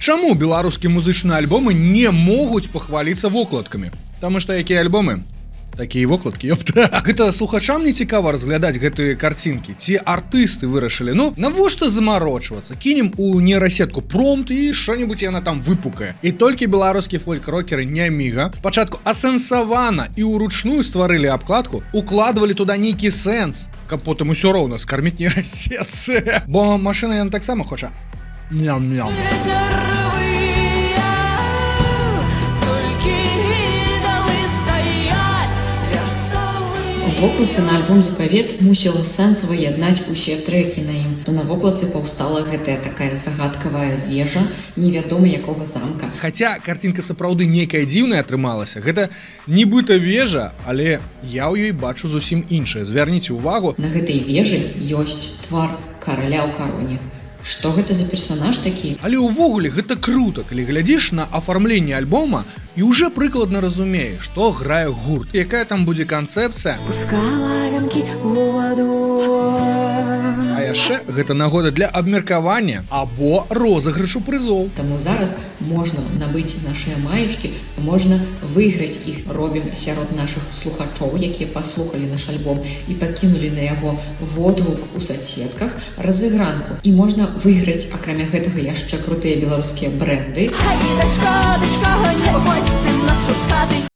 Чаму беларускія музычныя альбомы не могуць пахваліцца вокладкамі? Таму што якія альбомы? Такія вокладкі, ёпта. Гэта слухачам не цікава разглядаць гэтыя карцінкі. Ці артысты вырашылі, ну, навошта замарочвацца? Кінем у нейрасетку промпт і што-небудзь яна там выпукае. І толькі беларускія фольк-рокеры няміга спачатку асэнсавана і ўручную стварылі абкладку, укладвалі туда нейкі сэнс, каб потым усё роўна скарміць нейрасетцы. Бо машына яна таксама хоча. Ням-ням. Вокладка на альбом «Запавет» мусіла сэнсава яднаць усе трэкі на ім. То на вокладцы паўстала гэтая такая загадкавая вежа невядома якога замка. Хаця карцінка сапраўды нейкая дзіўная атрымалася. Гэта нібыта вежа, але я ў ёй бачу зусім іншае. Звярніце ўвагу. На гэтай вежы ёсць твар караля ў кароне. Што гэта за персанаж такі? Але ўвогуле гэта круто, калі глядзіш на афармленне альбома і ўжо прыкладна разумееш, што грае гурт, якая там будзе канцэпцыя. Пускала вянкі ў ваду. А яшчэ гэта нагода для абмеркавання або розыгрышу прызоў. Таму зараз можна набыць нашыя маечкі, можна выйграць іх. Робім сярод нашых слухачоў, якія паслухалі наш альбом і пакінулі на яго водгук у соцсетках, разыгранку. І можна выйграць, акрамя гэтага, яшчэ крутыя беларускія брэнды. Хай, дачка, не выходзь ты нашу з хаты.